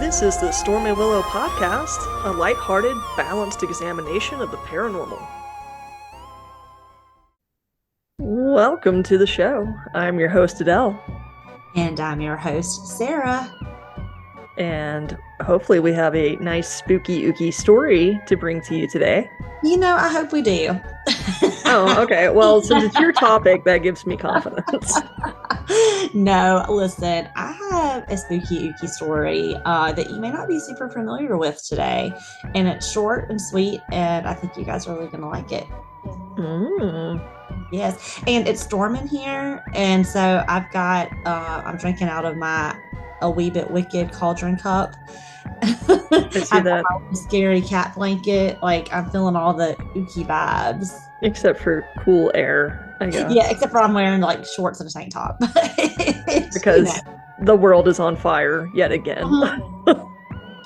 This is the Stormy Willow podcast, a lighthearted, balanced examination of the paranormal. Welcome to the show. I'm your host, Adele. And I'm your host, Sarah. And hopefully we have a nice spooky ooky story to bring to you today. You know, I hope we do. Oh, okay. Well, since it's your topic, that gives me confidence. No, listen, I have a spooky ooky story that you may not be super familiar with today. And it's short and sweet, and I think you guys are really going to like it. Yes, and it's storming here, and so I've got, I'm drinking out of my A Wee Bit Wicked cauldron cup. I see that. A scary cat blanket. Like, I'm feeling all the ooky vibes. Except for cool air, I guess. Yeah, except for I'm wearing like shorts and a tank top. Because the world is on fire yet again.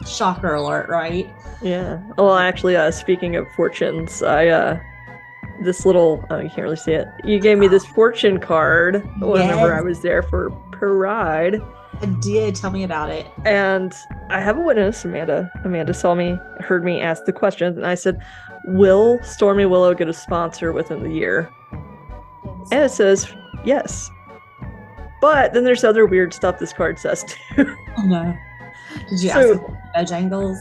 Shocker alert, right? Yeah. Well, actually, speaking of fortunes, this little, you can't really see it. You gave me this fortune card whenever I was there for Pride. I did. Tell me about it. And I have a witness, Amanda. Amanda saw me, heard me ask the questions, and I said, will Stormy Willow get a sponsor within the year? And it says, yes. But then there's other weird stuff this card says, too. Oh, no. Did you ask Bojangles?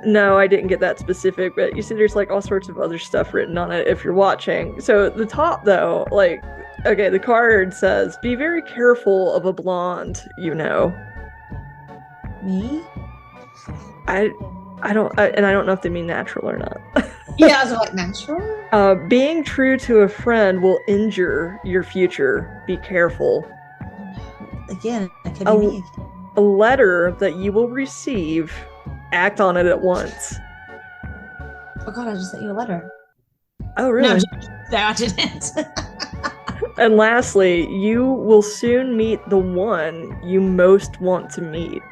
No, I didn't get that specific, but you see there's like all sorts of other stuff written on it if you're watching. So the top, though, like, okay, the card says, be very careful of a blonde, you know. Me? I don't know if they mean natural or not. Yeah, I was like, natural? Being true to a friend will injure your future. Be careful. Again, it could be me. A letter that you will receive, act on it at once. Oh God, I just sent you a letter. Oh, really? No, I didn't. And lastly, you will soon meet the one you most want to meet.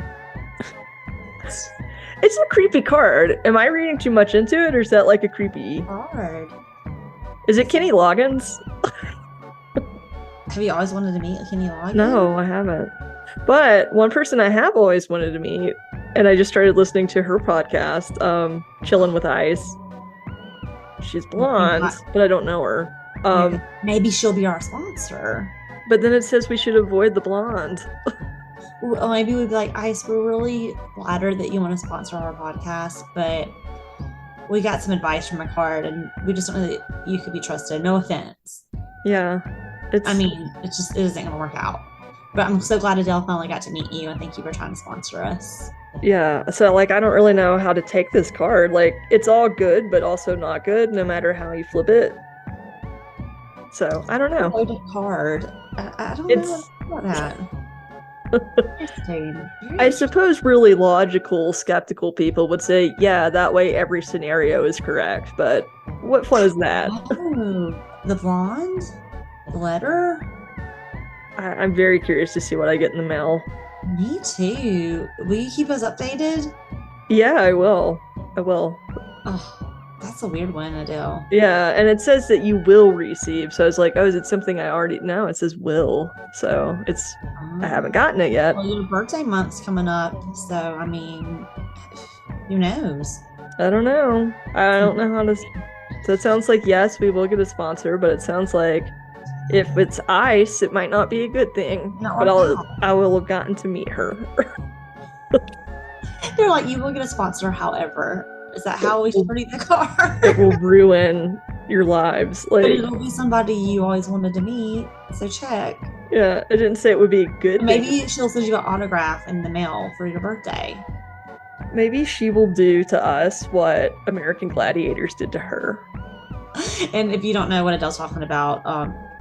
It's a creepy card. Am I reading too much into it, or is that like a creepy card? Is it Kenny Loggins? Have you always wanted to meet Kenny Loggins? No, I haven't. But one person I have always wanted to meet, and I just started listening to her podcast, Chillin' with Ice. She's blonde, but I don't know her. Maybe she'll be our sponsor. But then it says we should avoid the blonde. Well, maybe we'd be like, Ice, we're really flattered that you want to sponsor our podcast, but we got some advice from a card, and we just don't know that you could be trusted. No offense. Yeah. It isn't going to work out. But I'm so glad Adele finally got to meet you, and thank you for trying to sponsor us. Yeah, so like I don't really know how to take this card. Like, it's all good, but also not good, no matter how you flip it. So I don't know. Loaded card. I don't know about that. I suppose really logical, skeptical people would say, yeah, that way every scenario is correct. But what fun is that? Oh, the blonde? The letter? I'm very curious to see what I get in the mail. Me too. Will you keep us updated? Yeah, I will. Oh, that's a weird one, Adele. Yeah, and it says that you will receive. So I was like, oh, is it something I already know? It says will. So I haven't gotten it yet. Well, your birthday month's coming up. So, I mean, who knows? I don't know. I don't know how to. So it sounds like, yes, we will get a sponsor, but it sounds like if it's Ice, it might not be a good thing. But I will have gotten to meet her. They're like, you will get a sponsor, however. Is that how we should read the card? It will ruin your lives. Like, but it'll be somebody you always wanted to meet, so check. Yeah, I didn't say it would be a good thing. Maybe she'll send you an autograph in the mail for your birthday. Maybe she will do to us what American Gladiators did to her. And if you don't know what Adele's talking about,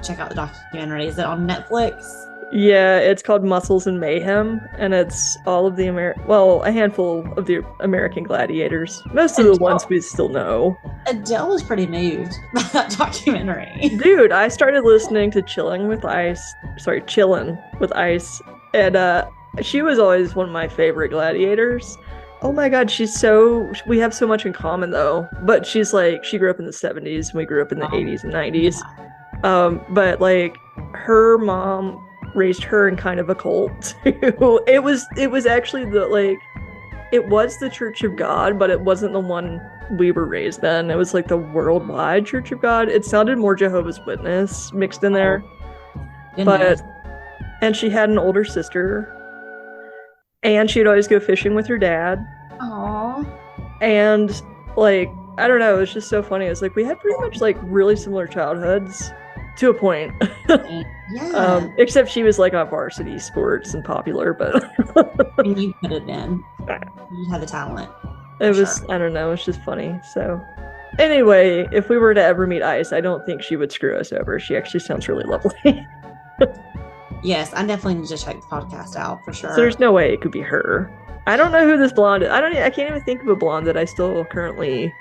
check out the documentary. Is it on Netflix? Yeah, it's called Muscles and Mayhem, and it's all of the a handful of the American gladiators. Most of the ones we still know. Adele was pretty moved by that documentary. Dude, I started listening to Chillin' with Ice, and she was always one of my favorite gladiators. Oh my God, we have so much in common though. But she's like, she grew up in the 70s, and we grew up in the 80s and 90s. But like, her mom raised her in kind of a cult too. It was actually it was the Church of God, but it wasn't the one we were raised in. It was like the worldwide Church of God. It sounded more Jehovah's Witness mixed in there. Goodness. And she had an older sister, and she'd always go fishing with her dad. Aww. And like, I don't know, it's just so funny. It's like we had pretty much like really similar childhoods to a point. Yeah. Except she was like on varsity sports and popular, but And you could have been. You had the talent. it was, I don't know, it's just funny. So anyway, if we were to ever meet Ice, I don't think she would screw us over. She actually sounds really lovely. Yes, I definitely need to check the podcast out for sure. So there's no way it could be her. I don't know who this blonde is. I can't even think of a blonde that I still currently.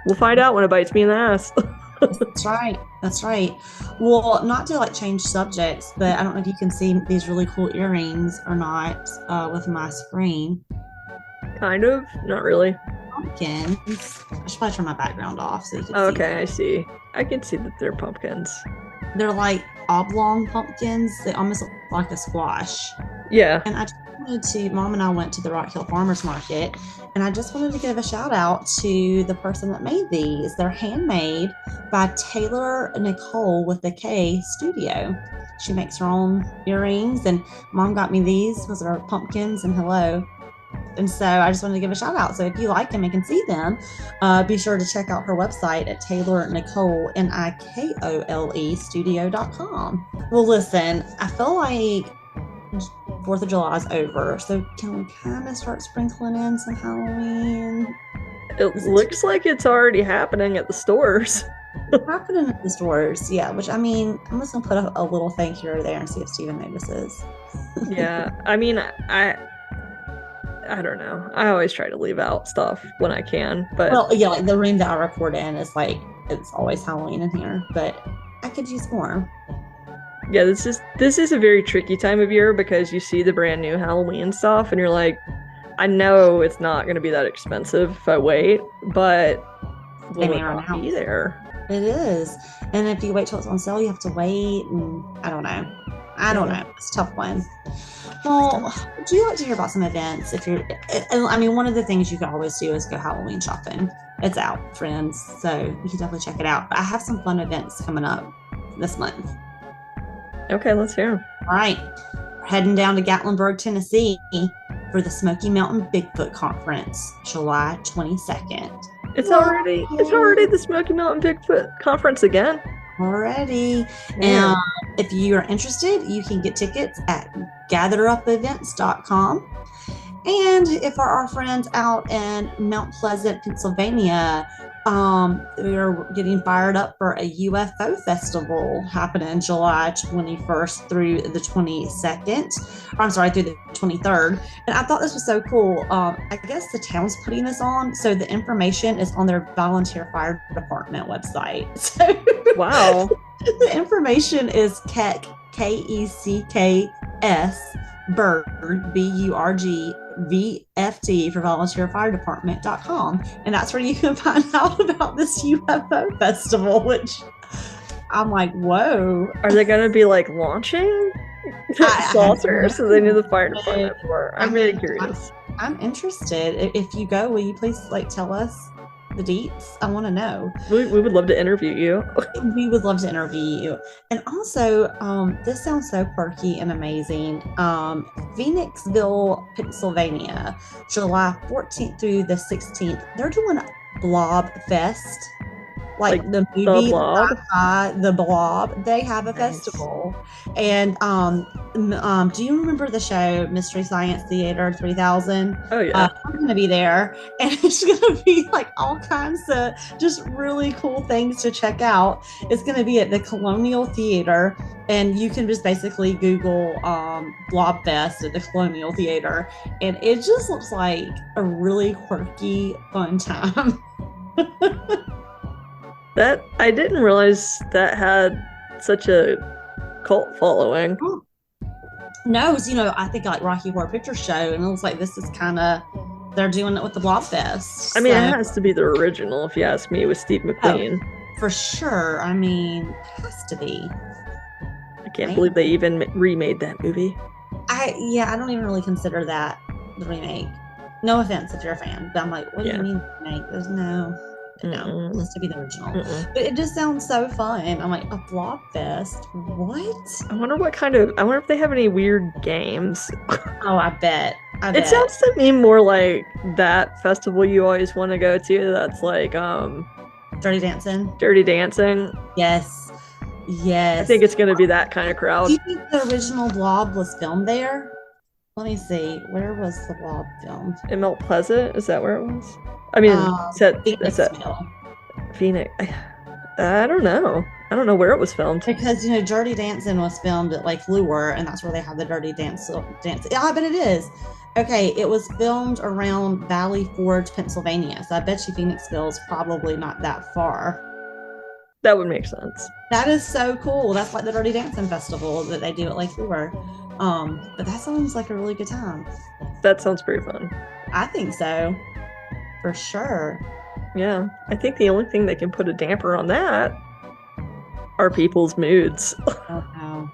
We'll find out when it bites me in the ass. That's right. That's right. Well, not to like change subjects, but I don't know if you can see these really cool earrings or not with my screen. Kind of, not really. Pumpkins. I should probably turn my background off so you can see. Okay, I see. I can see that they're pumpkins. They're like oblong pumpkins. They almost look like a squash. Yeah. And I just wanted to, Mom and I went to the Rock Hill Farmers Market, and I just wanted to give a shout out to the person that made these. They're handmade by Taylor Nicole with the K Studio. She makes her own earrings, and Mom got me these. Those are pumpkins and hello. And so I just wanted to give a shout out. So if you like them and can see them, be sure to check out her website at Taylor Nicole, Nikole studio.com. Well, listen, I feel like 4th of July is over, so can we kind of start sprinkling in some Halloween? It looks like it's already happening at the stores. Happening at the stores, yeah. Which I mean, I'm just gonna put a little thing here or there and see if Steven notices. Yeah, I mean, I don't know. I always try to leave out stuff when I can, but well, yeah, like the room that I record in is like it's always Halloween in here, but I could use more. yeah, this is a very tricky time of year because you see the brand new Halloween stuff and you're like, I know it's not going to be that expensive if I wait, but will it not be there? It is, and if you wait till it's on sale, you have to wait, and I don't know. It's a tough one. Well, would you like to hear about some events? I mean, one of the things you can always do is go Halloween shopping. It's out, friends, so you can definitely check it out. But I have some fun events coming up this month. Okay, let's hear them. All right, we're heading down to Gatlinburg, Tennessee for the Smoky Mountain Bigfoot Conference, July 22nd. It's already the Smoky Mountain Bigfoot Conference again. Already. And if you are interested, you can get tickets at gatherupevents.com. And if our friends out in Mount Pleasant, Pennsylvania, we are getting fired up for a UFO festival happening July 21st through the 22nd. Through the 23rd. And I thought this was so cool. I guess the town's putting this on, so the information is on their volunteer fire department website. So wow. The information is KECKS Burg, BURG VFT for volunteerfiredepartment.com, and that's where you can find out about this UFO festival, which I'm like, whoa. Are they going to be like launching saucers so they need the fire department for? I'm really curious. I'm interested. If you go, will you please like tell us the deets? I want to know. We would love to interview you. We would love to interview you. And also, this sounds so quirky and amazing. Phoenixville, Pennsylvania, July 14th through the 16th. They're doing Blob Fest. Like the movie The Blob? The Blob. They have a festival. And do you remember the show Mystery Science Theater 3000? Oh yeah. I'm gonna be there, and it's gonna be like all kinds of just really cool things to check out. It's gonna be at the Colonial Theater, and you can just basically Google Blob Fest at the Colonial Theater, and it just looks like a really quirky, fun time. That I didn't realize that had such a cult following. No, it's, I think like Rocky Horror Picture Show, and it looks like this is kind of, they're doing it with the Blob Fest. I mean, it has to be the original, if you ask me, with Steve McQueen. For sure. I mean, it has to be. I can't believe they even remade that movie. I don't even really consider that the remake. No offense if you're a fan, but I'm like, what do you mean remake? There's no, it has to be the original. But it just sounds so fun. I'm like, a blob fest? What? I wonder if they have any weird games. Oh, I bet. It sounds to me more like that festival you always want to go to. That's like Dirty Dancing. Dirty Dancing. Yes. Yes. I think it's going to be that kind of crowd. Do you think the original Blob was filmed there? Let me see. Where was the Blob filmed? In Mount Pleasant? Is that where it was? I mean, Phoenix. I don't know. I don't know where it was filmed. Because, Dirty Dancing was filmed at Lake Lure, and that's where they have the Dirty Dance. Yeah, I bet it is. Okay, it was filmed around Valley Forge, Pennsylvania. So I bet you Phoenixville is probably not that far. That would make sense. That is so cool. That's like the Dirty Dancing Festival that they do at Lake Lure. But that sounds like a really good time. That sounds pretty fun. I think so. For sure. Yeah. I think the only thing that can put a damper on that are people's moods. Oh, no.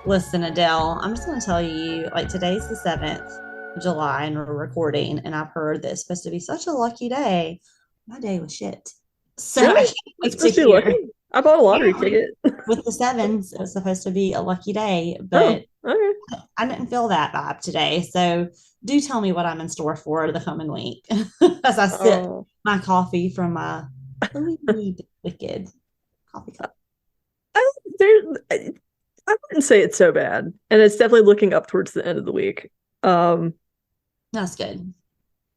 Listen, Adele, I'm just going to tell you, like, today's the 7th of July and we're recording, and I've heard that it's supposed to be such a lucky day. My day was shit. So really? I can't wait it's supposed to be lucky. I bought a lottery ticket. With the 7s, it was supposed to be a lucky day, but okay. I didn't feel that vibe today. So do tell me what I'm in store for the coming week as I sip my coffee from my wicked coffee cup. I wouldn't say it's so bad, and it's definitely looking up towards the end of the week. That's good.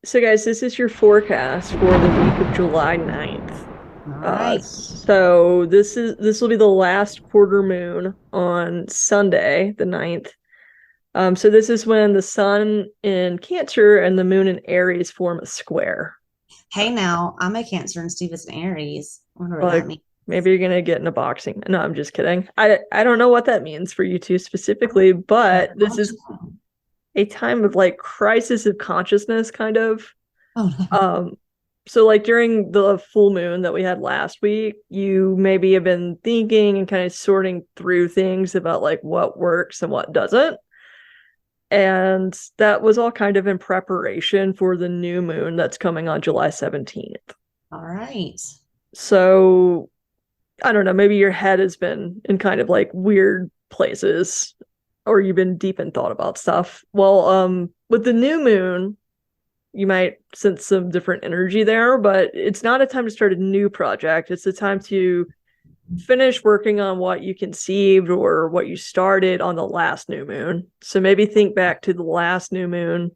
So, guys, this is your forecast for the week of July 9th. All right. So this will be the last quarter moon on Sunday, the 9th. So this is when the sun in Cancer and the moon in Aries form a square. Hey, now I'm a Cancer and Steve is an Aries. I wonder what that means. Maybe you're gonna get into boxing. No, I'm just kidding. I don't know what that means for you two specifically, but this is a time of like crisis of consciousness, kind of. Oh, no. So like during the full moon that we had last week, you maybe have been thinking and kind of sorting through things about like what works and what doesn't. And that was all kind of in preparation for the new moon that's coming on July 17th. All right. So I don't know, maybe your head has been in kind of like weird places, or you've been deep in thought about stuff. Well, with the new moon, you might sense some different energy there, but it's not a time to start a new project. It's a time to finish working on what you conceived or what you started on the last new moon. So maybe think back to the last new moon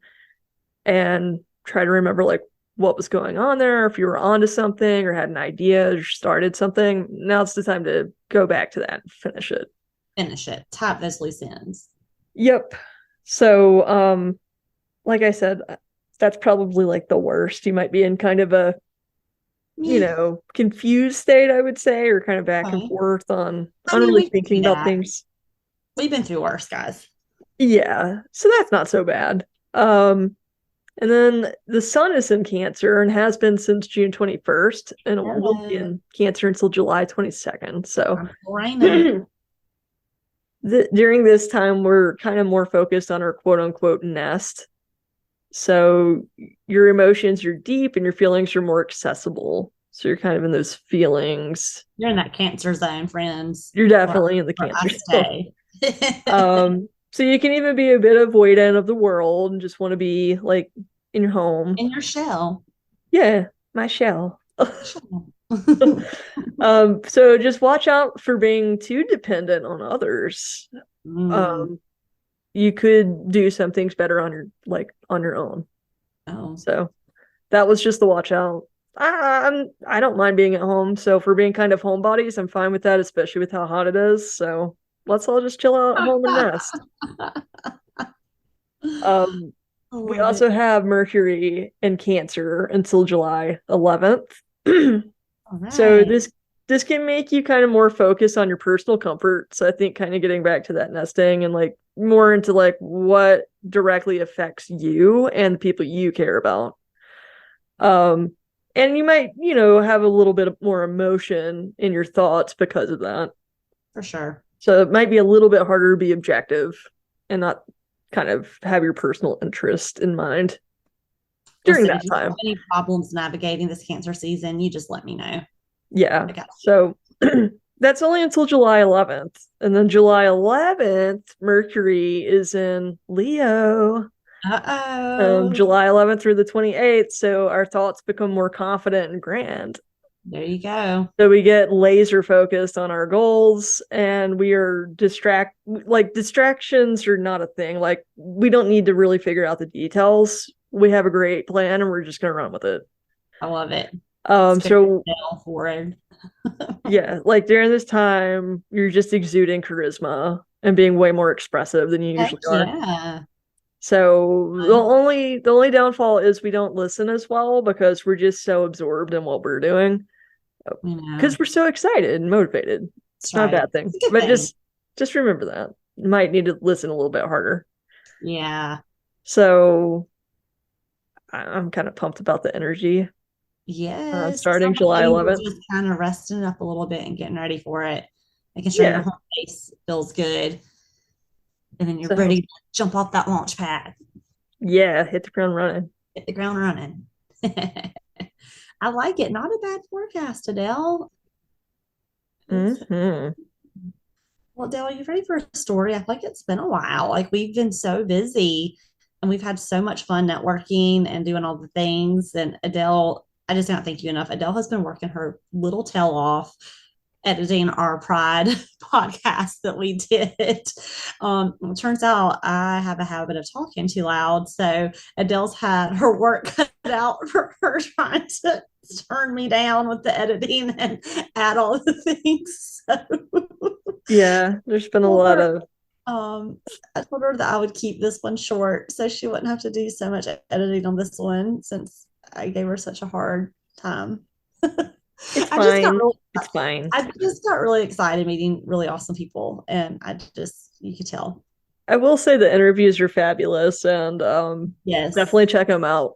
and try to remember like what was going on there, if you were onto something or had an idea or started something. Now it's the time to go back to that and finish it. Top those loose ends. Yep. So like I said, that's probably like the worst. You might be in kind of a confused state, I would say, or kind of back and forth on really thinking about things. We've been through worse, guys. Yeah, so that's not so bad. And then the sun is in Cancer and has been since June 21st, and it will be in Cancer until July 22nd. So during this time, we're kind of more focused on our quote unquote nest. So your emotions are deep and your feelings are more accessible. So you're kind of in those feelings. You're in that Cancer zone, friends. You're definitely in the Cancer zone. So you can even be a bit avoidant of the world and just want to be like in your home. In your shell. Yeah, my shell. So just watch out for being too dependent on others. You could do some things better on your own. Oh. So that was just the watch out. I don't mind being at home. So for being kind of homebodies, I'm fine with that, especially with how hot it is. So let's all just chill out at home and nest. We also have Mercury in Cancer until July 11th. Right. So this can make you kind of more focused on your personal comfort. So I think kind of getting back to that nesting and like more into like what directly affects you and the people you care about. And you might, have a little bit more emotion in your thoughts because of that. For sure. So it might be a little bit harder to be objective and not kind of have your personal interest in mind during Listen, that if you have time. any problems navigating this Cancer season, you just let me know. Yeah. I got So that's only until July 11th. And then July 11th, Mercury is in Leo. Uh-oh. July 11th through the 28th. So our thoughts become more confident and grand. There you go. So we get laser focused on our goals and we are distractions are not a thing. Like we don't need to really figure out the details. We have a great plan and we're just going to run with it. I love it. So forward. yeah, like during this time, you're just exuding charisma and being way more expressive than you Heck usually are. yeah. So the only downfall is we don't listen as well because we're just so absorbed in what we're doing. You know, Because we're so excited and motivated. It's that's not a right. bad thing. It's a good But thing. just remember that. You might need to listen a little bit harder. Yeah. So I'm kind of pumped about the energy Yes. starting Sounds like July maybe we're 11th. just kind of resting up a little bit and getting ready for it. Making sure your Yeah. home base feels good. And then you're So ready to jump off that launch pad. yeah, hit the ground running. Hit the ground running. I like it. Not a bad forecast, Adele. Mm-hmm. Well, Adele, you ready for a story? I feel like it's been a while. Like we've been so busy and we've had so much fun networking and doing all the things. And Adele, I just can't thank you enough. Adele has been working her little tail off editing our Pride podcast that we did. It turns out I have a habit of talking too loud. So Adele's had her work cut out for her trying to turn me down with the editing and add all the things. So Yeah, there's been a lot of I told her that I would keep this one short so she wouldn't have to do so much editing on this one since I gave her such a hard time. it's I just got fine. really It's fine. I just got really excited meeting really awesome people and you could tell. I will say the interviews are fabulous and Yes. definitely check them out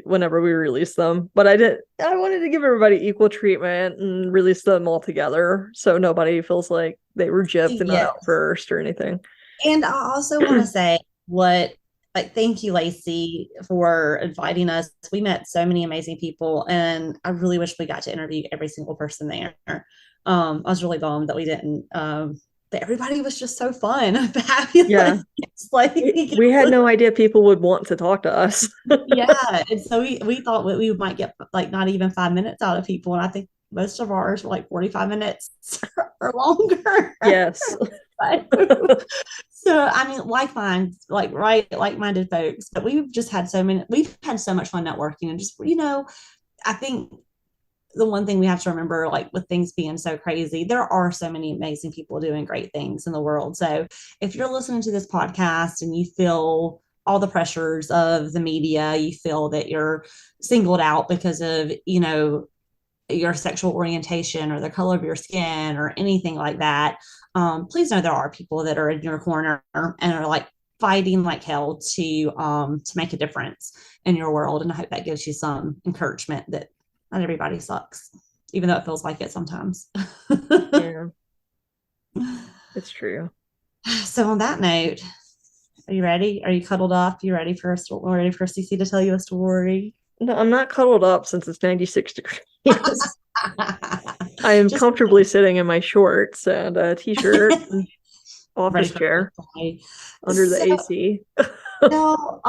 whenever we release them. But I wanted to give everybody equal treatment and release them all together so nobody feels like they were gypped and not Yes. out first or anything. And I also want to say thank you, Lacey, for inviting us. We met so many amazing people, and I really wish we got to interview every single person there. I was really bummed that we didn't. But everybody was just so fun, fabulous. Yeah. Like we had no idea people would want to talk to us. yeah, and so we thought we might get like not even 5 minutes out of people, and I think most of ours were like 45 minutes or longer. Yes. So I mean, like-minded folks, but we've had so much fun networking and just, I think the one thing we have to remember, like with things being so crazy, there are so many amazing people doing great things in the world. So if you're listening to this podcast and you feel all the pressures of the media, you feel that you're singled out because of, your sexual orientation or the color of your skin or anything like that, please know there are people that are in your corner and are like fighting like hell to make a difference in your world. And I hope that gives you some encouragement that not everybody sucks, even though it feels like it sometimes. Yeah, it's true. So on that note, are you ready? Are you cuddled up? You ready for Cece to tell you a story? No, I'm not cuddled up since it's 96 degrees. I am comfortably sitting in my shorts and a t-shirt and office chair under the AC. So,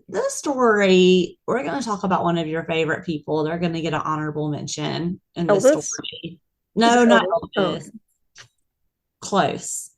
this story, we're going to talk about one of your favorite people. They're going to get an honorable mention in this story. No, not Elvis. Close.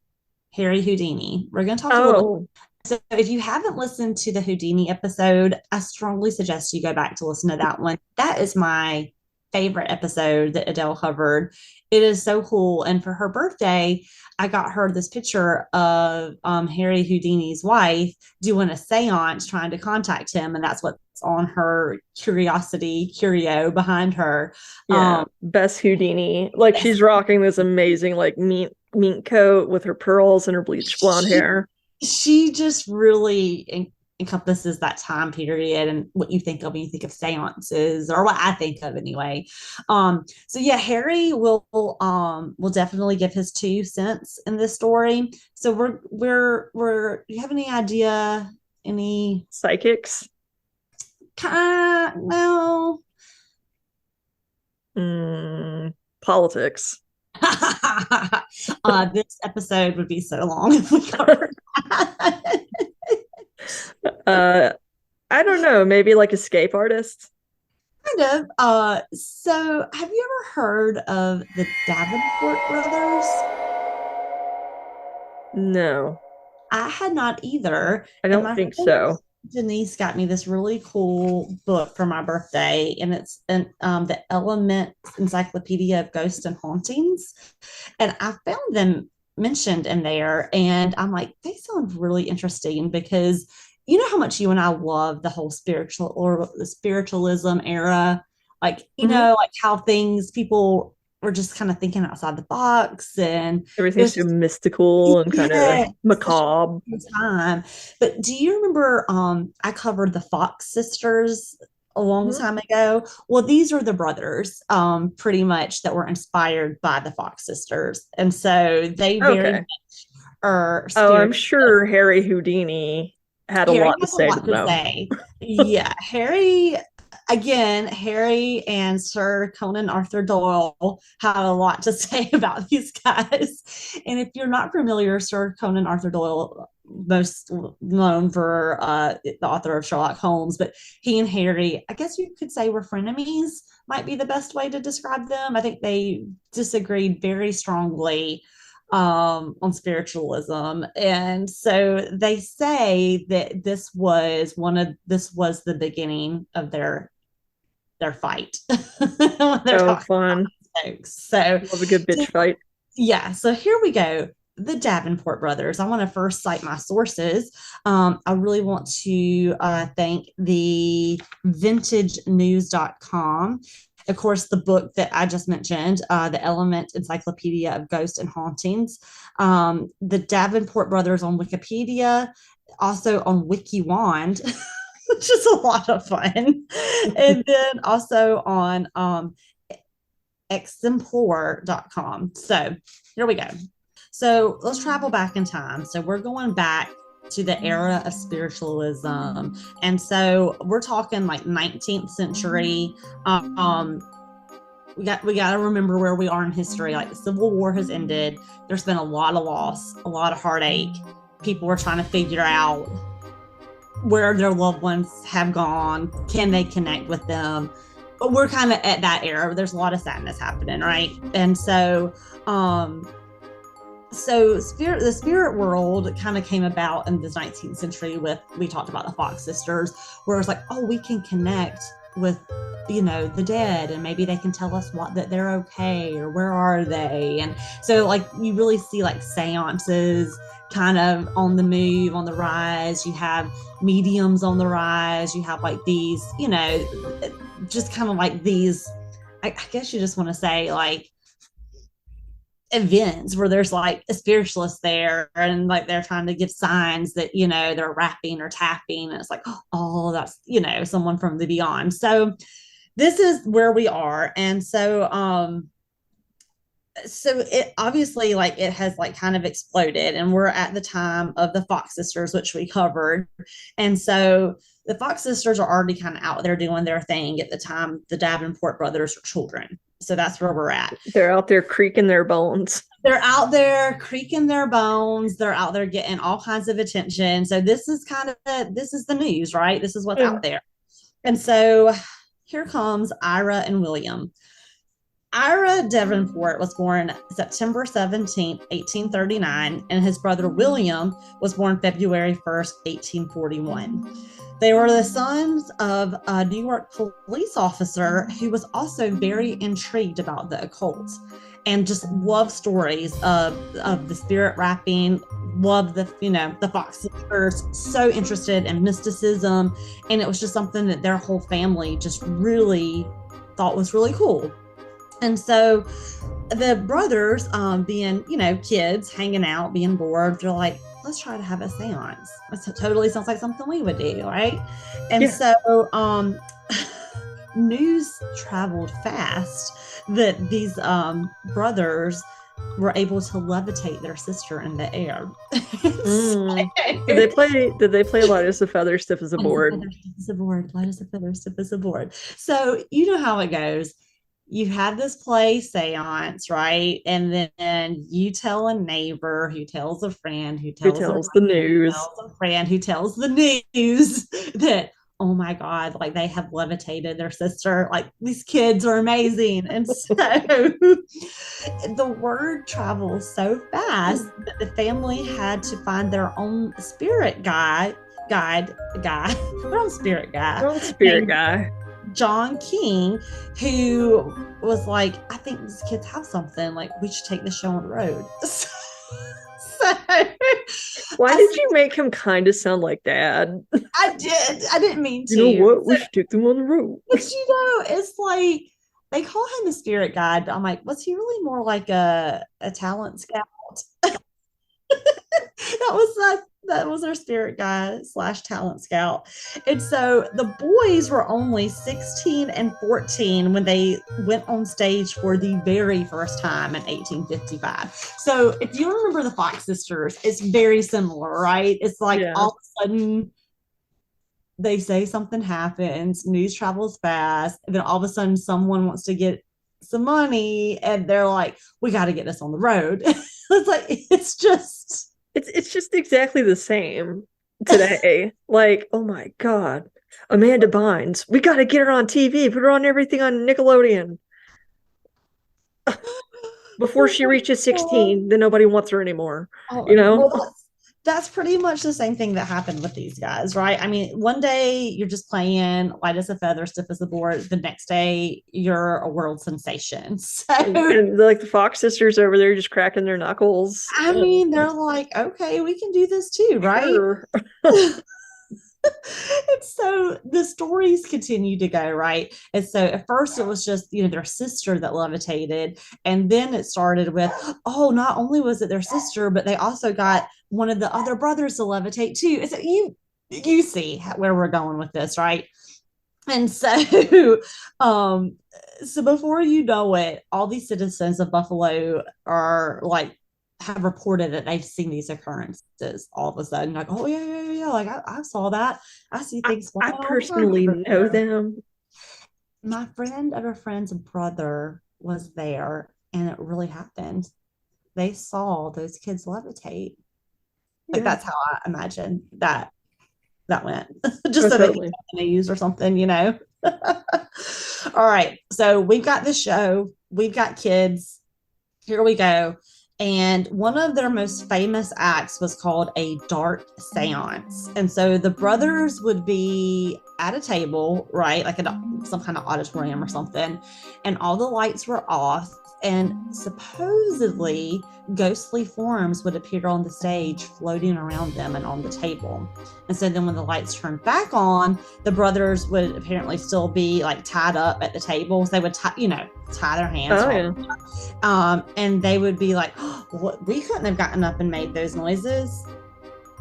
Harry Houdini. We're going to talk a little. So if you haven't listened to the Houdini episode, I strongly suggest you go back to listen to that one. That is my favorite episode that Adele covered. It is so cool. And for her birthday, I got her this picture of Harry Houdini's wife doing a seance trying to contact him. And that's what's on her curio behind her. Yeah, best Houdini. Like she's rocking this amazing like mink coat with her pearls and her bleached blonde hair. She just really encompasses that time period and what you think of when you think of seances, or what I think of anyway. So yeah, Harry will definitely give his 2 cents in this story. So we're do you have any idea, any Psychics? no? Politics. This episode would be so long if we covered that. I don't know, maybe like escape artists? Kind of. So have you ever heard of the Davenport brothers? No, I had not either. I And don't my think friend so. Denise got me this really cool book for my birthday, and it's the Element Encyclopedia of Ghosts and Hauntings. And I found them mentioned in there, and I'm like, they sound really interesting because you know how much you and I love the whole spiritual or the spiritualism era, like Hmm. like how things people were just kind of thinking outside the box, and it Everything's was so just mystical and kind of yeah, such macabre. a good time. But do you remember I covered the Fox sisters a long Mhm. time ago? Well, these are the brothers, pretty much that were inspired by the Fox sisters. And so they very Okay. much are Oh, I'm spirit. sure Harry Houdini had a Harry lot to has a say to lot to them. say. Yeah, Harry, again, Harry and Sir Conan Arthur Doyle had a lot to say about these guys. And if you're not familiar, Sir Conan Arthur Doyle, most known for the author of Sherlock Holmes, but he and Harry, I guess you could say, were frenemies, might be the best way to describe them. I think they disagreed very strongly on spiritualism, and so they say that this was the beginning of their fight when they're Oh, talking fun. about folks. So, Love a good so bitch fight. yeah, so here we go. The Davenport brothers. I want to first cite my sources. I really want to thank the vintagenews.com. Of course, the book that I just mentioned, The Element Encyclopedia of Ghosts and Hauntings. The Davenport brothers on Wikipedia, also on WikiWand, which is a lot of fun. And then also on exemplar.com. So here we go. So let's travel back in time. So we're going back to the era of spiritualism. And so we're talking like 19th century. Um, we got to remember where we are in history. Like the Civil War has ended. There's been a lot of loss, a lot of heartache. People are trying to figure out where their loved ones have gone. Can they connect with them? But we're kind of at that era. There's a lot of sadness happening, right? And so the spirit world kind of came about in the 19th century with, we talked about the Fox sisters, where it's like, oh, we can connect with the dead, and maybe they can tell us what that they're okay, or where are they. And so like you really see like seances kind of on the move, on the rise. You have mediums on the rise. You have like these just kind of like these, I guess you just want to say, like events where there's like a spiritualist there, and like they're trying to give signs that they're rapping or tapping, and it's like, oh, that's someone from the beyond. So this is where we are. And so it obviously, like, it has like kind of exploded, and we're at the time of the Fox sisters, which we covered. And so the Fox sisters are already kind of out there doing their thing at the time the Davenport brothers are children. So that's where we're at. They're out there creaking their bones. They're out there creaking their bones. They're out there getting all kinds of attention. So this is the news, right? This is what's Yeah. out there. And so here comes Ira and William. Ira Davenport was born September 17th, 1839, and his brother William was born February 1st, 1841. They were the sons of a New York police officer who was also very intrigued about the occult and just loved stories of the spirit rapping, loved the Fox sisters, so interested in mysticism. And it was just something that their whole family just really thought was really cool. And so the brothers, being, kids hanging out, being bored, they're like, let's try to have a seance. It totally sounds like something we would do, right? And Yeah. so news traveled fast that these brothers were able to levitate their sister in the air. Mm. Did they play light as a feather, stiff as a board? Light as a feather, stiff as a board. So you know how it goes. You have this play seance, right? And then you tell a neighbor who tells a friend who Who tells a friend tells the who news? tells a friend who tells the news that, oh my God, like they have levitated their sister. Like these kids are amazing. And so the word travels so fast that the family had to find their own spirit their own spirit guy Girl spirit named guy. John King, who was like, I think these kids have something. Like, we should take the show on the road. So Why did you make him kind of sound like Dad? I did. I didn't mean You know to. what? We should take them on the road. But it's like they call him a spirit guide, but I'm like, was he really more like a talent scout? That was our spirit guy / talent scout. And so the boys were only 16 and 14 when they went on stage for the very first time in 1855. So if you remember the Fox sisters, it's very similar, right? It's like all of a sudden they say something happens, news travels fast, and then all of a sudden someone wants to get some money and they're like, we got to get this on the road. It's like, It's just exactly the same today. Like, oh my God, Amanda Bynes. We got to get her on TV. Put her on everything on Nickelodeon before she reaches 16. Then nobody wants her anymore. Oh, You know? well, that's pretty much the same thing that happened with these guys, right? I mean, one day you're just playing light as a feather, stiff as a board. The next day you're a world sensation. So, And like the Fox sisters over there just cracking their knuckles. I mean, they're like, okay, we can do this too, right? Sure. And so the stories continue to go, right? And so at first it was just, their sister that levitated. And then it started with, oh, not only was it their sister, but they also got one of the other brothers to levitate too. And so you see where we're going with this, right? And so so before you know it, all these citizens of Buffalo are like have reported that they've seen these occurrences all of a sudden, like, oh yeah, like I saw that. I see things I flying all personally over know there. them. My friend of a friend's brother was there and it really happened. They saw those kids levitate. Like Yeah. that's how I imagine that went. Just Oh, so they can totally. the news or something. All right. So we've got the show, we've got kids. Here we go. And one of their most famous acts was called a dark seance. And so the brothers would be at a table, right? Like some kind of auditorium or something. And all the lights were off. And supposedly ghostly forms would appear on the stage floating around them and on the table. And so then when the lights turned back on, the brothers would apparently still be like tied up at the tables. They would tie their hands. Oh, yeah. And they would be like, oh, we couldn't have gotten up and made those noises.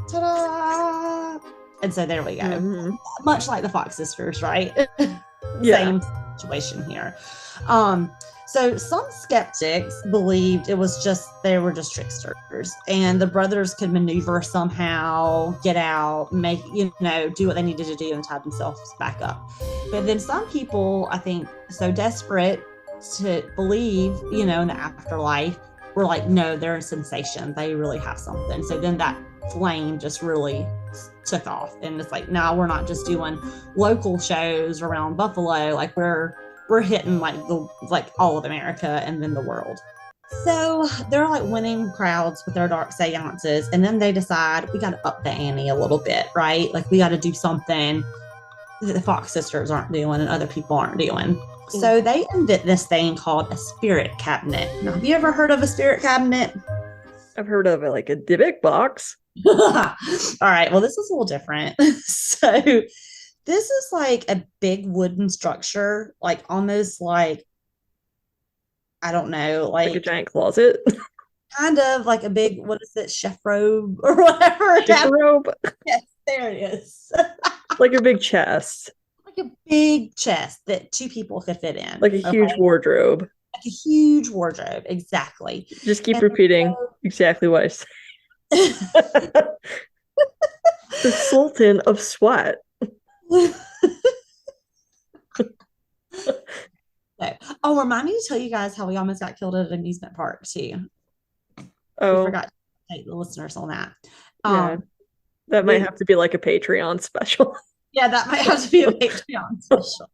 Ta-da! And so there we go. Mm-hmm. Much like the Fox sisters, right? Yeah. Same situation here. So some skeptics believed they were just tricksters and the brothers could maneuver somehow, get out, make, do what they needed to do and tie themselves back up. But then some people, I think, so desperate to believe, in the afterlife, were like, no, they're a sensation. They really have something. So then that flame just really took off. And it's like, now we're not just doing local shows around Buffalo. Like we're hitting like all of America and then the world. So they're like winning crowds with their dark seances. And then they decide we got to up the ante a little bit, right? Like we got to do something that the Fox sisters aren't doing and other people aren't doing. So they invent this thing called a spirit cabinet. Now, have you ever heard of a spirit cabinet? I've heard of it, like a Dybbuk box. All right. Well, this is a little different. So this is like a big wooden structure, like almost like, I don't know, Like a giant closet. kind of like a big, what is it, chef robe or whatever. Super robe, Yes, there it is. like a big chest, Like a big chest that two people could fit in. like a Okay. huge wardrobe. Like a huge wardrobe. Exactly. Just keep And repeating exactly what I said. so, The Sultan of Sweat. oh, remind me to tell you guys how we almost got killed at an amusement park too. We Oh, forgot to take the listeners on that. yeah. Um, That might we have to be like a Patreon special. Yeah, that might have to be a Patreon special.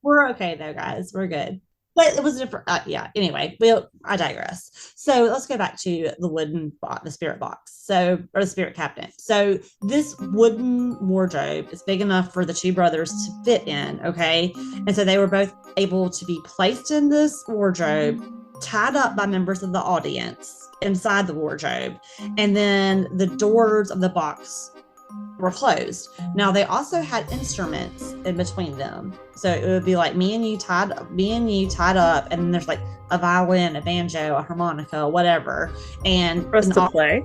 We're okay though, guys. We're good. But it was different. Yeah. Anyway, I digress. So let's go back to the wooden box, the spirit box. So, or the spirit cabinet. So this wooden wardrobe is big enough for the two brothers to fit in. Okay. And so they were both able to be placed in this wardrobe, tied up by members of the audience inside the wardrobe. And then the doors of the box were closed. Now they also had instruments in between them. So it would be like me and you tied up, and then there's like a violin, a banjo, a harmonica, whatever. And For us to play.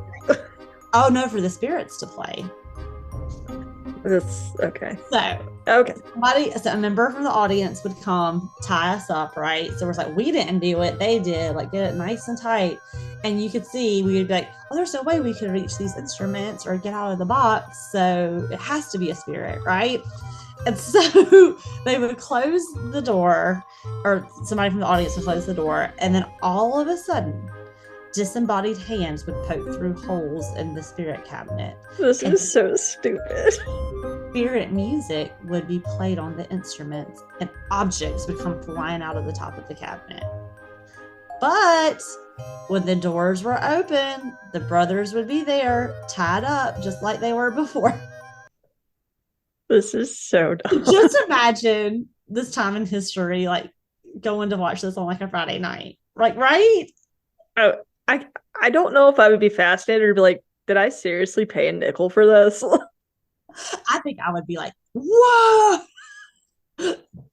Oh no, for the spirits to play. That's okay. So a member from the audience would come tie us up, right? So it's like, we didn't do it, they did, like get it nice and tight. And you could see, we would be like, oh, there's no way we could reach these instruments or get out of the box. So it has to be a spirit, right? And so they would close the door, or somebody from the audience would close the door. And then all of a sudden, disembodied hands would poke through holes in the spirit cabinet. This is so stupid. Spirit music would be played on the instruments, and objects would come flying out of the top of the cabinet. But when the doors were open, the brothers would be there, tied up, just like they were before. This is so dumb. Just imagine this time in history, like going to watch this on like a Friday night. Like, right? Oh, I don't know if I would be fascinated or be like, did I seriously pay a nickel for this? I think I would be like, whoa.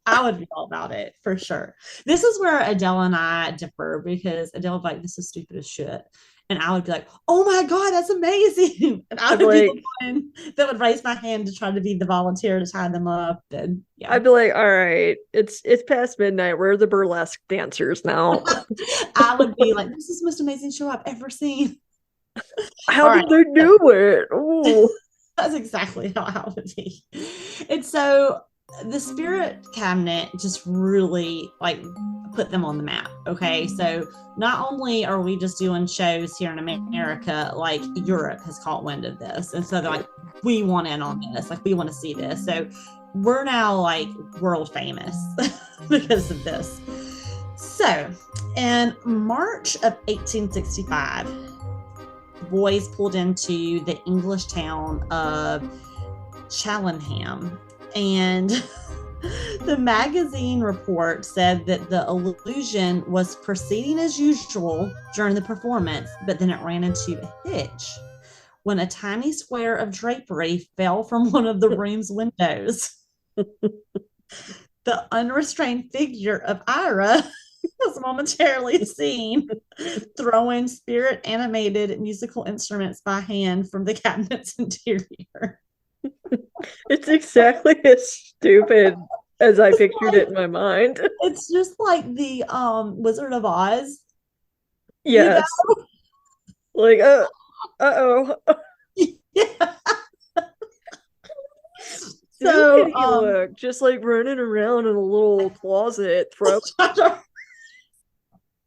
I would be all about it for sure. This is where Adele and I differ, because Adele would be like, this is stupid as shit. And I would be like, oh my God, that's amazing. And I would be the one that would raise my hand to try to be the volunteer to tie them up. And yeah. I'd be like, all right, it's past midnight. We're the burlesque dancers now. I would be like, this is the most amazing show I've ever seen. How did they do it? Ooh. That's exactly how I would be. And so the spirit cabinet just really like put them on the map. Okay, so not only are we just doing shows here in America, like Europe has caught wind of this, and so they're like, we want in on this, like we want to see this. So we're now like world famous because of this. So in March of 1865, the boys pulled into the English town of Cheltenham, and the magazine report said that the illusion was proceeding as usual during the performance, but then it ran into a hitch when a tiny square of drapery fell from one of the room's windows. The unrestrained figure of Ira was momentarily seen throwing spirit animated musical instruments by hand from the cabinet's interior. It's exactly as stupid as I pictured it in my mind. It's just like the Wizard of Oz. Yes. You know? Like, uh-oh. Yeah. So look, just like running around in a little closet throw.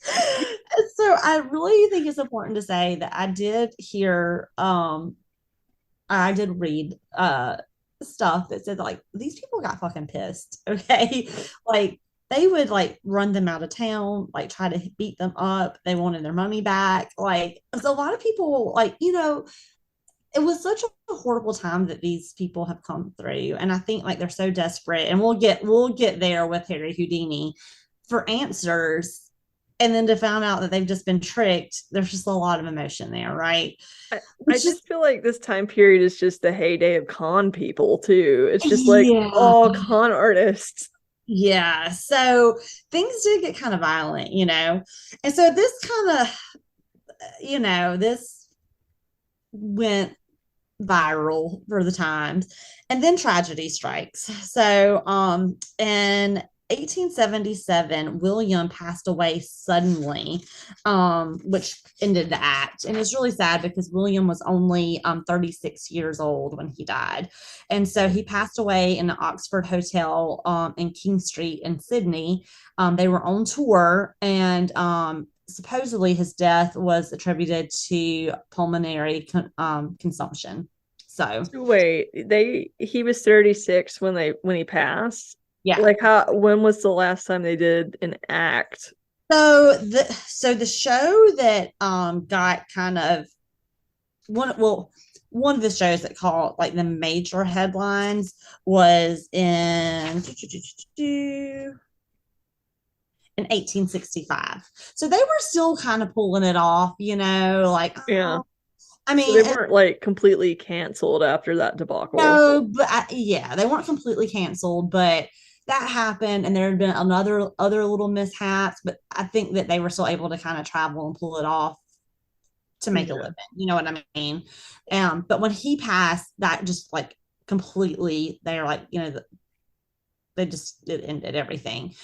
So I really think it's important to say that I did hear I did read stuff that said like these people got fucking pissed. Okay. Like they would like run them out of town, like try to beat them up. They wanted their money back. Like so a lot of people, like, you know, it was such a horrible time that these people have come through. And I think like they're so desperate, and we'll get there with Harry Houdini for answers. And then to find out that they've just been tricked, there's just a lot of emotion there, right? I just feel like this time period is just the heyday of con people too. It's just like all con artists. Yeah. So things did get kind of violent, you know? And so this kind of this went viral for the times. And then tragedy strikes. So in 1877, William passed away suddenly, which ended the act. And it's really sad because William was only 36 years old when he died. And so he passed away in the Oxford Hotel in King Street in Sydney. They were on tour, and supposedly his death was attributed to pulmonary consumption. So Wait, he was 36 when he passed. yeah. Like when was the last time they did an act? So the show that got kind of one of the shows that caught like the major headlines was in 1865. So they were still kind of pulling it off, like, Yeah. I So they mean, weren't like completely canceled after that debacle. no, but yeah, they weren't completely canceled, but that happened, and there had been other little mishaps, but I think that they were still able to kind of travel and pull it off to make a Yeah. living. You know what I mean? But when he passed, that just like completely, they're like, it ended everything.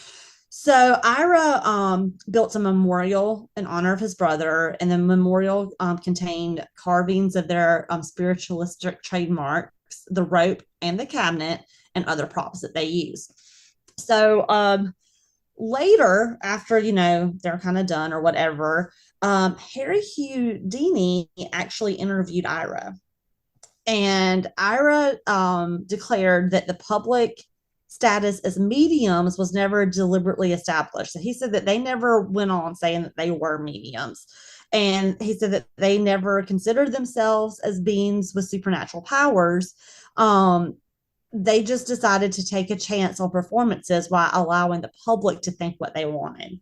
So Ira built a memorial in honor of his brother, and the memorial contained carvings of their spiritualistic trademarks, the rope and the cabinet, and other props that they use. So later, after they're kind of done or whatever, Harry Houdini actually interviewed Ira, and Ira declared that the public status as mediums was never deliberately established. So he said that they never went on saying that they were mediums. And he said that they never considered themselves as beings with supernatural powers. They just decided to take a chance on performances while allowing the public to think what they wanted.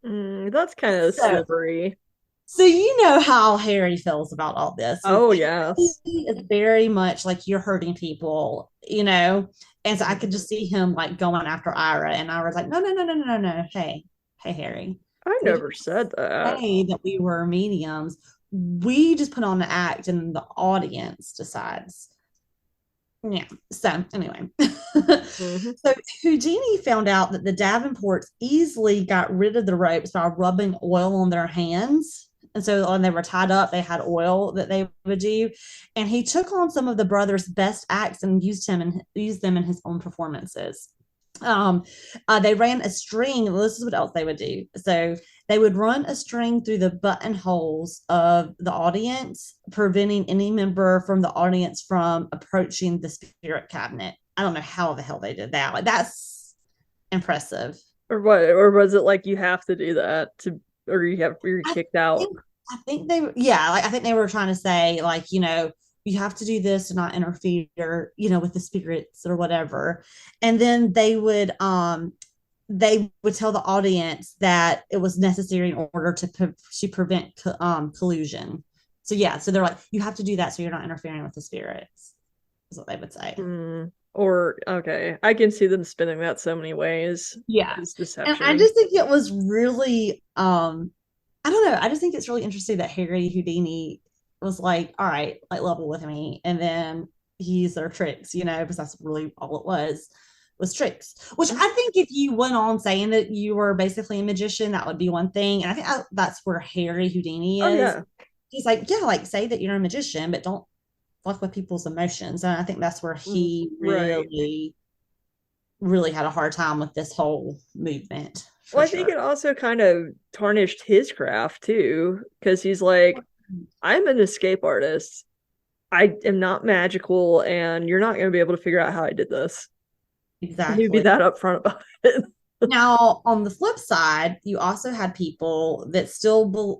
That's kind of So, slippery. so you know how Harry feels about all this. Oh, Harry yes. is very much like, you're hurting people, And so I could just see him like going after Ira, and I was like, no, no, no, no, no, no, no. Hey, Harry, I we never didn't said that. say that we were mediums. We just put on the act, and the audience decides. Yeah. So anyway, Hmm. so Houdini found out that the Davenports easily got rid of the ropes by rubbing oil on their hands. And so when they were tied up, they had oil that they would do. And he took on some of the brothers' best acts and used them in his own performances. Um, they ran a string. Well, this is what else they would do. So they would run a string through the buttonholes of the audience, preventing any member from the audience from approaching the spirit cabinet. I don't know how the hell they did that. Like, that's impressive. Or what? Or was it like you have to do that or you're I kicked out? think, I think I think they were trying to say, like, you have to do this to not interfere, with the spirits or whatever. And then they would tell the audience that it was necessary in order to prevent collusion. So yeah, so they're like, you have to do that so you're not interfering with the spirits. Is what they would say. Or okay, I can see them spinning that so many ways. Yeah. It's And I deception. just think it was really I don't know. I just think it's really interesting that Harry Houdini was like, all right, like, level with me. And then he used their tricks, because that's really all it was tricks. Which I think if you went on saying that you were basically a magician, that would be one thing. And I think that's where Harry Houdini Oh is. yeah. He's like, yeah, like, say that you're a magician, but don't fuck with people's emotions. And I think that's where he Right. really, really had a hard time with this whole movement, Well, for I think sure. it also kind of tarnished his craft too, because he's like, I'm an escape artist. I am not magical, and you're not going to be able to figure out how I did this. And he'd be Exactly. that upfront about it. Now, on the flip side, you also had people that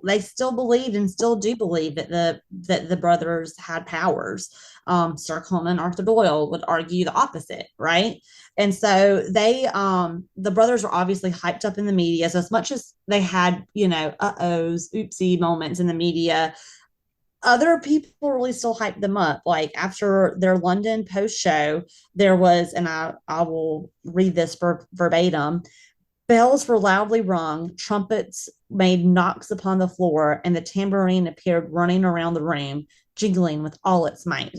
they still believed and still do believe that the brothers had powers. Sir Coleman, Arthur Doyle would argue the opposite, right? And so the brothers were obviously hyped up in the media. So as much as they had, uh-ohs, oopsie moments in the media, other people really still hyped them up. Like, after their London post show, there was, and I will read this verbatim. Bells were loudly rung, trumpets made knocks upon the floor, and the tambourine appeared running around the room, jingling with all its might.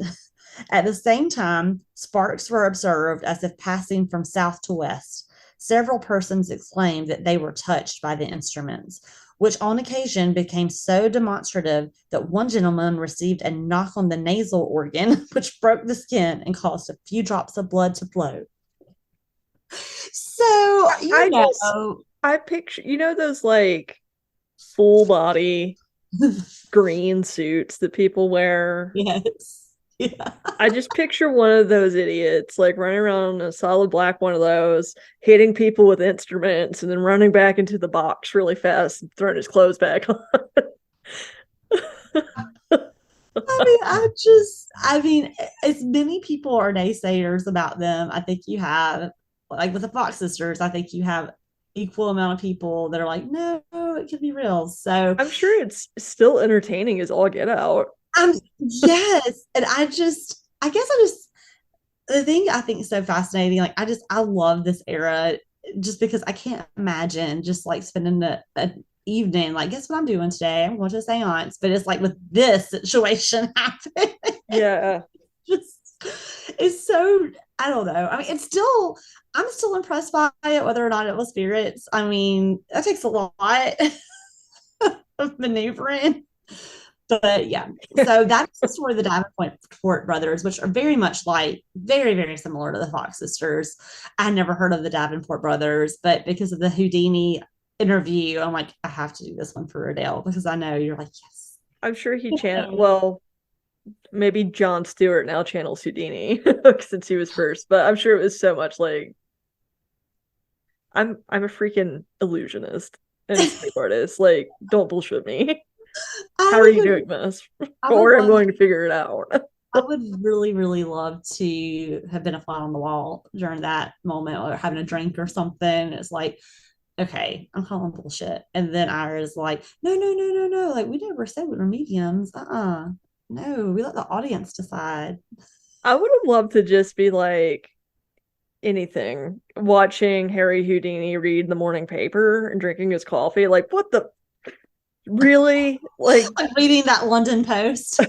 At the same time, sparks were observed as if passing from south to west. Several persons exclaimed that they were touched by the instruments, which on occasion became so demonstrative that one gentleman received a knock on the nasal organ, which broke the skin and caused a few drops of blood to flow. So, I just I picture, those like full body green suits that people wear. yes. Yeah. I just picture one of those idiots like running around in a solid black one of those, hitting people with instruments, and then running back into the box really fast and throwing his clothes back on. I mean, as many people are naysayers about them, I think you have, like with the Fox sisters, I think you have equal amount of people that are like, no, it could be real. So I'm sure it's still entertaining as all get out. yes. And the thing I think is so fascinating, like I love this era just because I can't imagine just like spending an evening, like, guess what I'm doing today? I'm going to a seance, but it's like with this situation happening. Yeah. Just it's so I don't know. I mean, I'm still impressed by it, whether or not it was spirits. I mean, that takes a lot of maneuvering. But yeah, so that's the story of the Davenport brothers, which are very much like very, very similar to the Fox sisters. I never heard of the Davenport brothers, but because of the Houdini interview, I'm like, I have to do this one for Adele because I know you're like, yes. I'm sure he well, maybe Jon Stewart now channels Houdini since he was first, but I'm sure it was so much like I'm a freaking illusionist and a sleep artist. Like, don't bullshit me. How are you doing this? Or I'm going to figure it out. I would really, really love to have been a fly on the wall during that moment or having a drink or something. It's like, okay, I'm calling bullshit. And then Ira's like, no, no, no, no, no. Like, we never said we were mediums. No, we let the audience decide. I would have loved to just be like anything, watching Harry Houdini read the morning paper and drinking his coffee. Like, what the really? Like reading that London Post.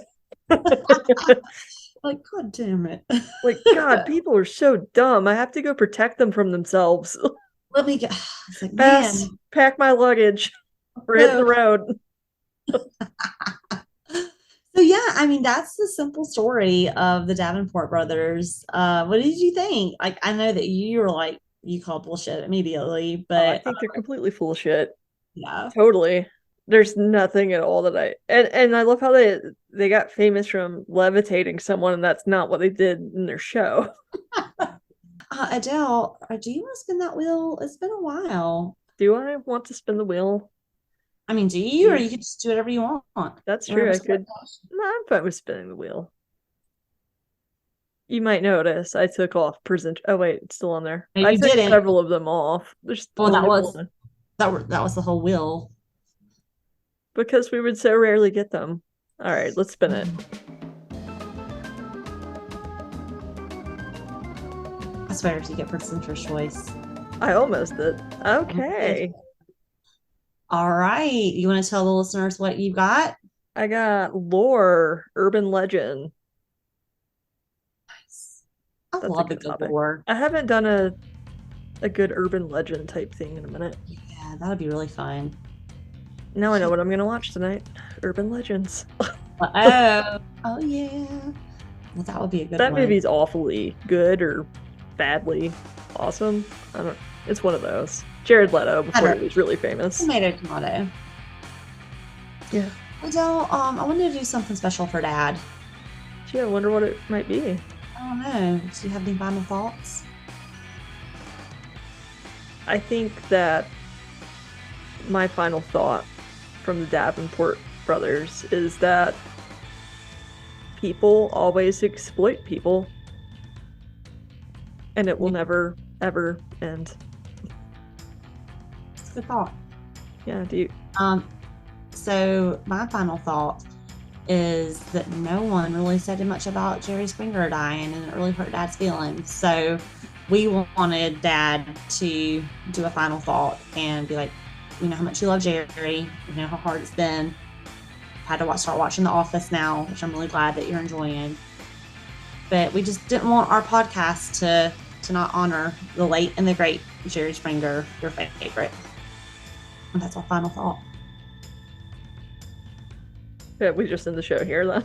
Like, God damn it. Like, God, people are so dumb. I have to go protect them from themselves. Let me get like, pack my luggage. We're hitting the road. So yeah, I mean, that's the simple story of the Davenport brothers. What did you think? Like, I know that you were like, you call bullshit immediately, but I think they're completely full of shit. Yeah. Totally. There's nothing at all that and I love how they got famous from levitating someone, and that's not what they did in their show. Adele, do you want to spin that wheel? It's been a while. Do I want to spin the wheel? I mean, do you, or you could just do whatever you want? That's true. I could. No, I'm fine with spinning the wheel. You might notice I took off present. Oh wait, it's still on there. No, I took several of them off. There's that was the whole wheel. Because we would so rarely get them. All right, let's spin it. I swear if you get presenter's choice. I almost did. Okay. All right. You want to tell the listeners what you got? I got lore, urban legend. Nice. I love a good lore. I haven't done a good urban legend type thing in a minute. Yeah, that would be really fun. Now I know what I'm going to watch tonight. Urban Legends. Oh yeah. Well, that would be a good one. That movie's awfully good or badly awesome. I don't. It's one of those. Jared Leto before he was really famous. Tomato. Yeah. Adele, I wanted to do something special for Dad. Gee, I wonder what it might be. I don't know. Do you have any final thoughts? I think that my final thought from the Davenport brothers is that people always exploit people, and it will never ever end. It's a good thought. Yeah, do you? So my final thought is that no one really said much about Jerry Springer dying, and it really hurt Dad's feelings. So we wanted Dad to do a final thought and be like, we know how much you love Jerry. We know how hard it's been. Had to start watching The Office now, which I'm really glad that you're enjoying. But we just didn't want our podcast to not honor the late and the great Jerry Springer, your favorite. And that's our final thought. Yeah, we just end the show here then.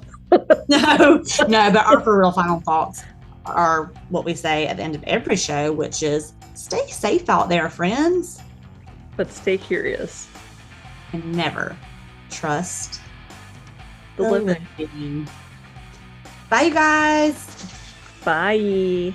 No, but our for real final thoughts are what we say at the end of every show, which is stay safe out there, friends. But stay curious. And never trust the living. Bye, guys. Bye.